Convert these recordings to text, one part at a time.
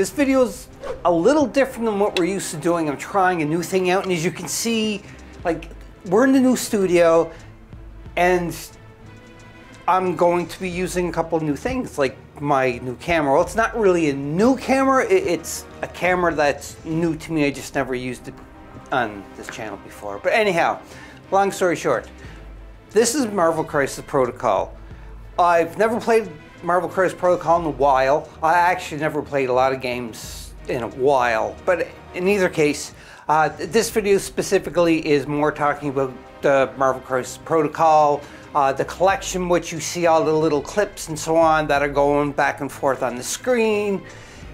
This video is a little different than what we're used to doing. I'm trying a new thing out, and as you can see, like, we're in the new studio, and I'm going to be using a couple of new things, like my new camera. Well, it's not really a new camera, it's a camera that's new to me. I just never used it on this channel before. But anyhow, long story short, this is Marvel Crisis Protocol. I've never played Marvel Crisis Protocol in a while. I actually never played a lot of games in a while, but in either case, this video specifically is more talking about the Marvel Crisis Protocol, the collection, which you see all the little clips and so on that are going back and forth on the screen,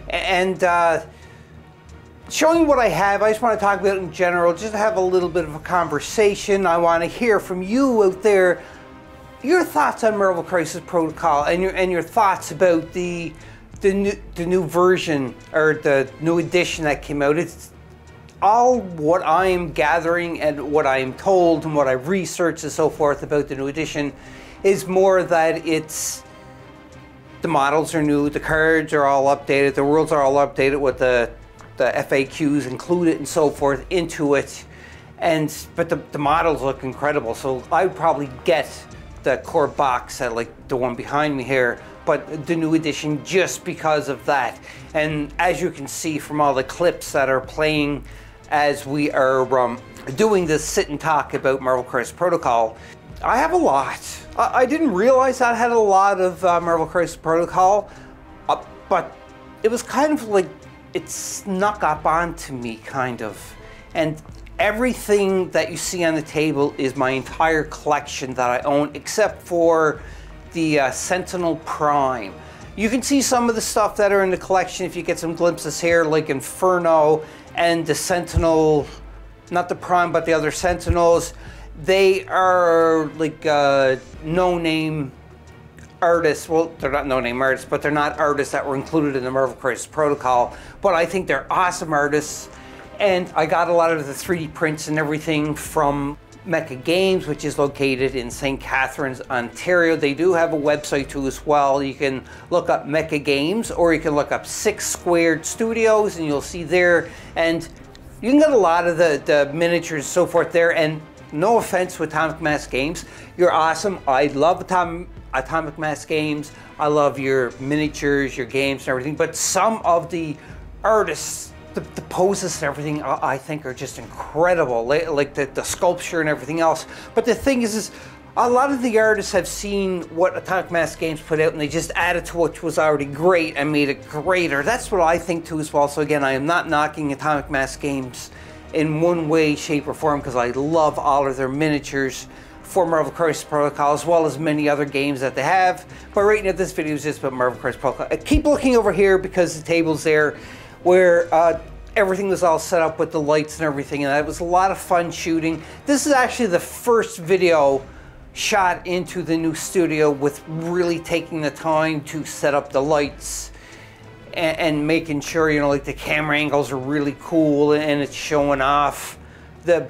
and showing what I have. I just want to talk about it in general, just to have a little bit of a conversation. I want to hear from you out there, your thoughts on Marvel Crisis Protocol, and your thoughts about the new version, or the new edition that came out. It's all what I am gathering and what I am told and what I've researched and so forth about the new edition is more that it's the models are new, the cards are all updated, the worlds are all updated with the FAQs included and so forth into it, but the models look incredible. So I would probably get the core box set, like the one behind me here, but the new edition just because of that. And as you can see from all the clips that are playing as we are doing this sit and talk about Marvel Crisis Protocol, I have a lot. I didn't realize I had a lot of Marvel Crisis Protocol, but it was kind of like it snuck up onto me, kind of. And everything that you see on the table is my entire collection that I own, except for the Sentinel Prime. You can see some of the stuff that are in the collection if you get some glimpses here, like Inferno and the Sentinel, not the Prime, but the other Sentinels. They are like no-name artists. Well, they're not no-name artists, but they're not artists that were included in the Marvel Crisis Protocol. But I think they're awesome artists. And I got a lot of the 3D prints and everything from Mecha Games, which is located in St. Catharines, Ontario. They do have a website too as well. You can look up Mecha Games, or you can look up 6 Squared Studios, and you'll see there. And you can get a lot of the miniatures and so forth there. And no offense with Atomic Mass Games, you're awesome. I love Atomic Mass Games. I love your miniatures, your games and everything. But some of the artists, the poses and everything, I think are just incredible, like the sculpture and everything else. But the thing is a lot of the artists have seen what Atomic Mass Games put out, and they just added to what was already great and made it greater. That's what I think too as well. So again, I am not knocking Atomic Mass Games in one way, shape, or form, because I love all of their miniatures for Marvel Crisis Protocol, as well as many other games that they have. But right now, this video is just about Marvel Crisis Protocol. Keep looking over here, because the table's there, where everything was all set up with the lights and everything, and it was a lot of fun shooting. This is actually the first video shot into the new studio with really taking the time to set up the lights and making sure, you know, like the camera angles are really cool, and it's showing off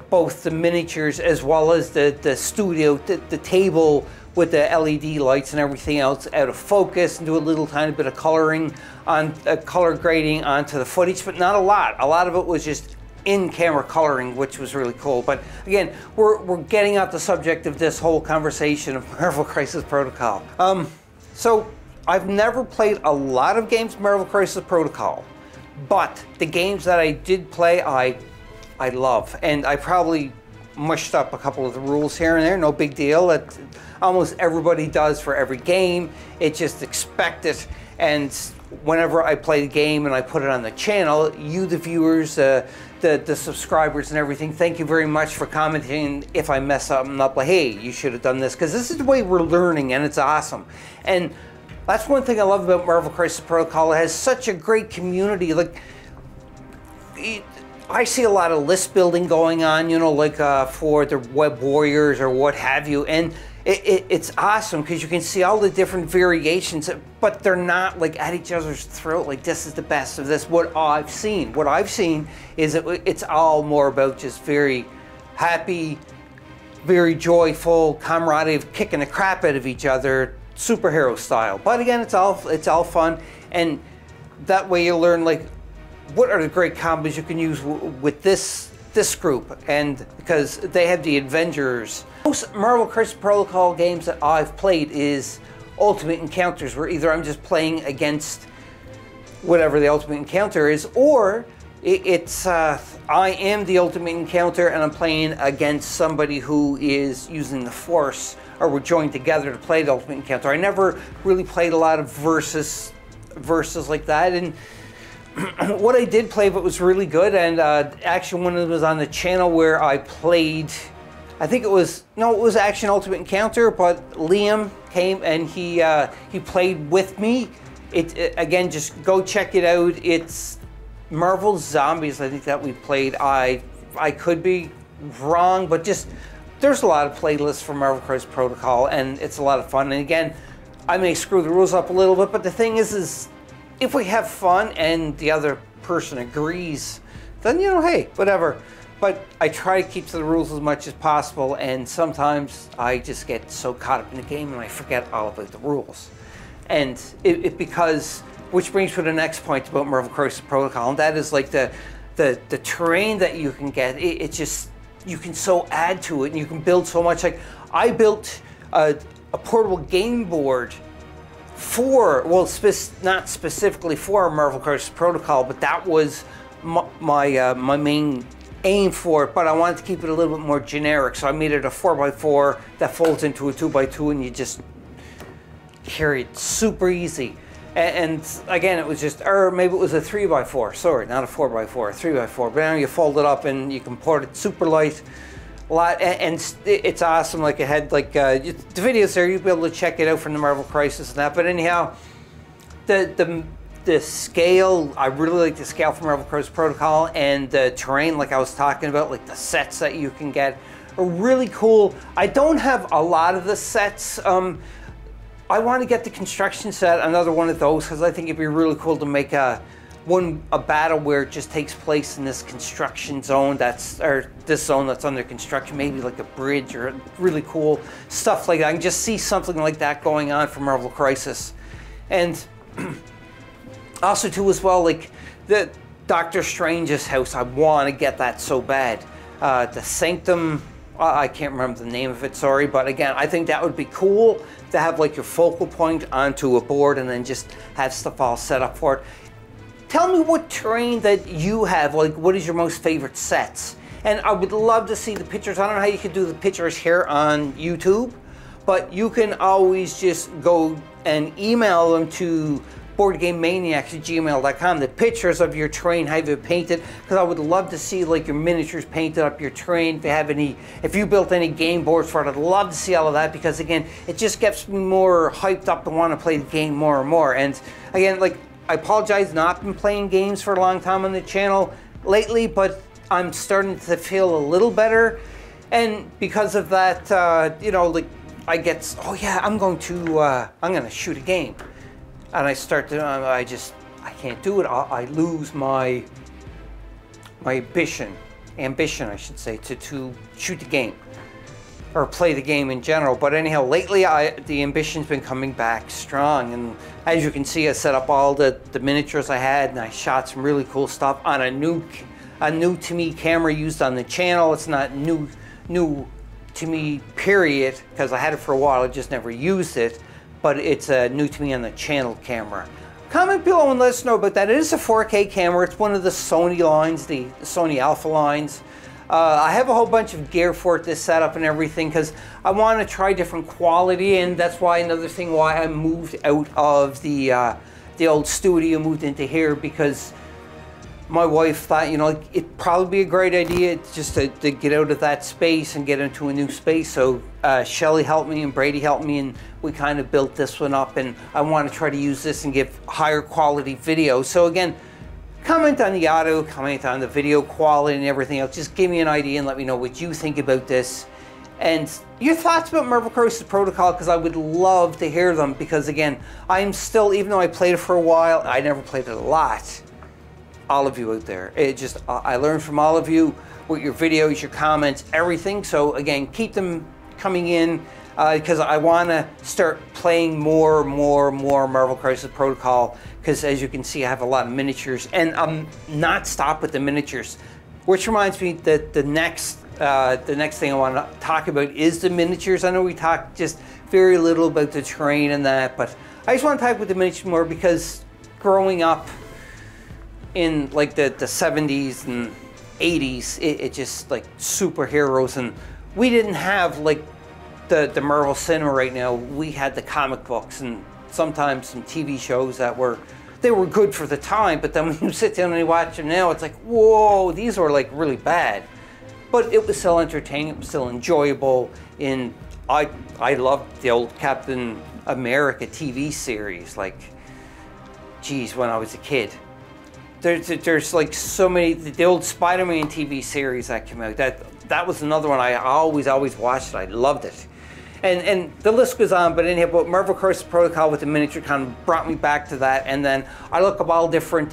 both the miniatures as well as the studio, the table with the LED lights and everything else out of focus, and do a little tiny bit of coloring on color grading onto the footage, but not a lot. A lot of it was just in-camera coloring, which was really cool. But again, we're getting out the subject of this whole conversation of Marvel Crisis Protocol. So I've never played a lot of games Marvel Crisis Protocol, but the games that I did play, I love, and I probably mushed up a couple of the rules here and there. No big deal. That almost everybody does for every game. It's just expected. And whenever I play the game and I put it on the channel, you, the viewers, the subscribers and everything, thank you very much for commenting if I mess something up, like, hey, you should have done this, because this is the way we're learning, and it's awesome. And that's one thing I love about Marvel Crisis Protocol. It has such a great community. Like, I see a lot of list building going on, you know, like for the Web Warriors or what have you, and it's awesome because you can see all the different variations, but they're not like at each other's throat, like this is the best of this. What I've seen is it's all more about just very happy, very joyful camaraderie of kicking the crap out of each other, superhero style. But again, it's all fun. And that way you learn like what are the great combos you can use with this group, and because they have the Avengers. Most Marvel Crisis Protocol games that I've played is Ultimate Encounters, where either I'm just playing against whatever the Ultimate Encounter is, or it's I am the Ultimate Encounter and I'm playing against somebody who is using the Force, or we're joined together to play the Ultimate Encounter. I never really played a lot of versus like that, and what I did play but was really good, and actually when it was on the channel where I played, I think it was Action Ultimate Encounter, but Liam came and he played with me. Again, just go check it out. It's Marvel Zombies, I think, that we played. I could be wrong, but just there's a lot of playlists for Marvel Crisis Protocol, and it's a lot of fun. And again, I may screw the rules up a little bit, but the thing is if we have fun and the other person agrees, then, you know, hey, whatever. But I try to keep to the rules as much as possible, and sometimes I just get so caught up in the game and I forget all about the rules. And which brings me to the next point about Marvel Crisis Protocol, and that is like the terrain that you can get. It's just, you can so add to it, and you can build so much. Like, I built a portable game board for, well, not specifically for Marvel Crisis Protocol, but that was my main aim for it, but I wanted to keep it a little bit more generic, so I made it a 4x4 that folds into a 2x2, and you just carry it super easy. And again, it was just, or maybe it was a 3x4, sorry, not a 4x4, a 3x4, but now you fold it up and you can port it super light, a lot, and it's awesome. Like, it had like the videos there, you'll be able to check it out from the Marvel Crisis and that. But anyhow, the scale, I really like the scale from Marvel Crisis Protocol, and the terrain, like I was talking about, like the sets that you can get are really cool. I don't have a lot of the sets. I want to get the construction set, another one of those, because I think it'd be really cool to make a battle where it just takes place in this construction zone, or this zone that's under construction, maybe like a bridge or really cool stuff like that. I can just see something like that going on for Marvel Crisis. And also too, as well, like the Doctor Strange's house, I want to get that so bad. The Sanctum, I can't remember the name of it, sorry, but again, I think that would be cool to have like your focal point onto a board and then just have stuff all set up for it. Tell me what terrain that you have, like what is your most favorite sets? And I would love to see the pictures. I don't know how you can do the pictures here on YouTube, but you can always just go and email them to BoardGameManiacs@gmail.com, the pictures of your terrain, how you painted, because I would love to see like your miniatures painted up, your terrain, if you built any game boards for it, I'd love to see all of that, because again, it just gets me more hyped up to want to play the game more and more. And again, like, I apologize, not been playing games for a long time on the channel lately, but I'm starting to feel a little better, and because of that, you know, like, I get, oh yeah, I'm going to shoot a game. And I start to, I can't do it. I lose my ambition, I should say, to shoot the game or play the game in general. But anyhow, lately the ambition's been coming back strong. And as you can see, I set up all the miniatures I had, and I shot some really cool stuff on a new to me camera used on the channel. It's not new to me, period, because I had it for a while, I just never used it. But it's new to me on the channel camera. Comment below and let us know about that. It is a 4K camera. It's one of the Sony lines, the Sony Alpha lines. I have a whole bunch of gear for it, this setup and everything, because I want to try different quality, and that's why another thing why I moved out of the old studio, moved into here, because my wife thought, you know, it'd probably be a great idea just to get out of that space and get into a new space. So Shelly helped me and Brady helped me, and we kind of built this one up, and I want to try to use this and give higher quality video. So again, comment on the audio, comment on the video quality and everything else. Just give me an idea and let me know what you think about this. And your thoughts about Marvel Crisis Protocol, because I would love to hear them, because again, I'm still, even though I played it for a while, I never played it a lot. All of you out there, I learned from all of you with your videos, your comments, everything. So again, keep them coming in. because I want to start playing more Marvel Crisis Protocol, because as you can see I have a lot of miniatures, and I'm not stopped with the miniatures, which reminds me that the next thing I want to talk about is the miniatures. I know we talked just very little about the terrain and that, but I just want to talk about the miniatures more, because growing up in like the 70s and 80s, it just like superheroes, and we didn't have like the Marvel cinema right now. We had the comic books and sometimes some TV shows that were good for the time, but then when you sit down and you watch them now, it's like, whoa, these are like really bad. But it was still entertaining, it was still enjoyable, and I loved the old Captain America TV series, like, geez, when I was a kid. There's like so many, the old Spider-Man TV series that came out, that was another one I always watched. I loved it. And the list goes on, but anyhow, but Marvel Crisis Protocol with the miniature kind of brought me back to that, and then I look up all different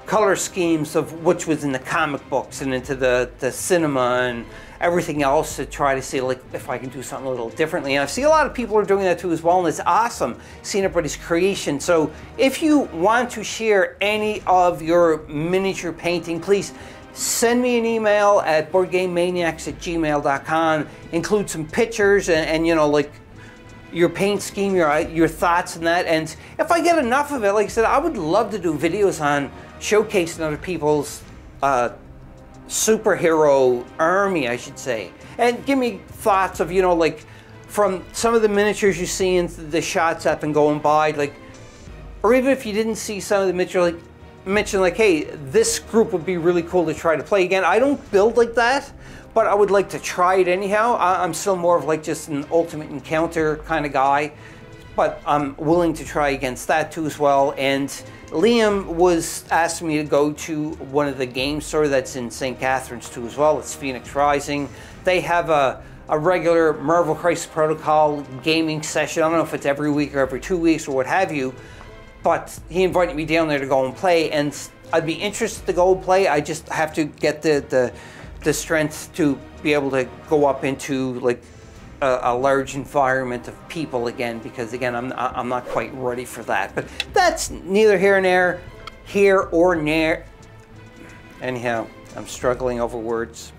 color schemes of which was in the comic books and into the cinema and everything else, to try to see like if I can do something a little differently. And I see a lot of people are doing that too as well, and it's awesome seeing everybody's creation. So if you want to share any of your miniature painting, please send me an email at boardgamemaniacs@gmail.com. Include some pictures and you know, like your paint scheme, your thoughts and that. And if I get enough of it, like I said, I would love to do videos on showcasing other people's superhero army, I should say. And give me thoughts of, you know, like from some of the miniatures you see in the shots I've been going by, like, or even if you didn't see some of the miniatures, like mention like, hey, this group would be really cool to try to play again. I don't build like that, but I would like to try it anyhow. I'm still more of like just an ultimate encounter kind of guy, but I'm willing to try against that too as well. And Liam was asking me to go to one of the game stores that's in St. Catharines too as well. It's Phoenix Rising. They have a regular Marvel Crisis Protocol gaming session. I don't know if it's every week or every 2 weeks or what have you, but he invited me down there to go and play, and I'd be interested to go and play. I just have to get the strength to be able to go up into like a large environment of people again, because again, I'm not quite ready for that. But that's neither here or there. Anyhow, I'm struggling over words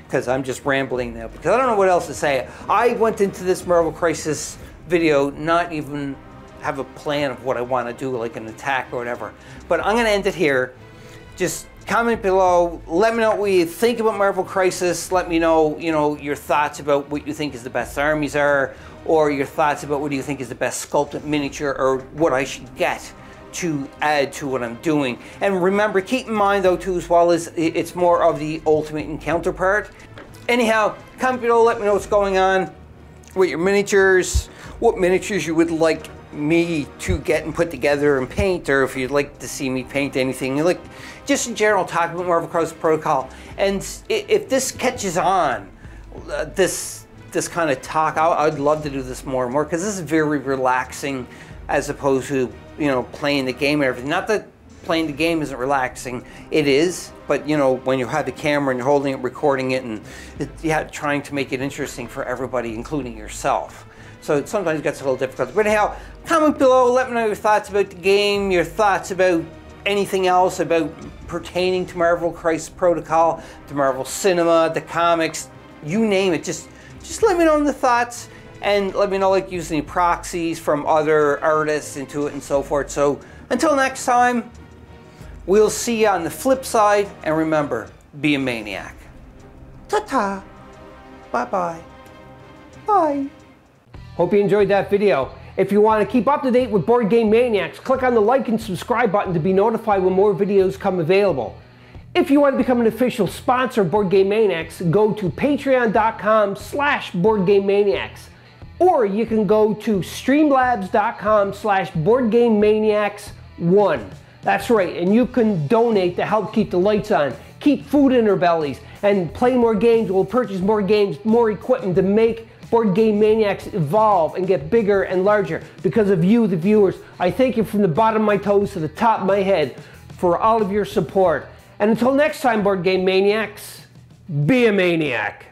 because I'm just rambling now, because I don't know what else to say. I went into this Marvel Crisis video not even have a plan of what I want to do, like an attack or whatever. But I'm going to end it here. Just comment below. Let me know what you think about Marvel Crisis. Let me know, you know, your thoughts about what you think is the best armies are, or your thoughts about what do you think is the best sculpted miniature, or what I should get to add to what I'm doing. And remember, keep in mind though too as well, is it's more of the ultimate encounter part. Anyhow, comment below. Let me know what's going on with your miniatures, what miniatures you would like me to get and put together and paint, or if you'd like to see me paint anything, like just in general talk about Marvel Crisis Protocol. And if this catches on, this kind of talk, I'd love to do this more and more, because this is very relaxing as opposed to, you know, playing the game and everything. Not that playing the game isn't relaxing, it is, but you know, when you have the camera and you're holding it, recording it, and trying to make it interesting for everybody, including yourself. So it sometimes gets a little difficult. But anyhow, comment below, let me know your thoughts about the game, your thoughts about anything else about pertaining to Marvel Crisis Protocol, the Marvel Cinema, the comics, you name it. Just let me know in the thoughts, and let me know like using any proxies from other artists into it and so forth. So until next time, we'll see you on the flip side, and remember, be a maniac. Ta-ta. Bye-bye. Bye. Hope you enjoyed that video. If you want to keep up to date with Board Game Maniacs, click on the like and subscribe button to be notified when more videos come available. If you want to become an official sponsor of Board Game Maniacs, go to patreon.com/BoardGameManiacs. Or you can go to streamlabs.com/BoardGameManiacs1. That's right, and you can donate to help keep the lights on, keep food in our bellies, and play more games. We'll purchase more games, more equipment to make Board Game Maniacs evolve and get bigger and larger. Because of you, the viewers, I thank you from the bottom of my toes to the top of my head for all of your support. And until next time, Board Game Maniacs, be a maniac.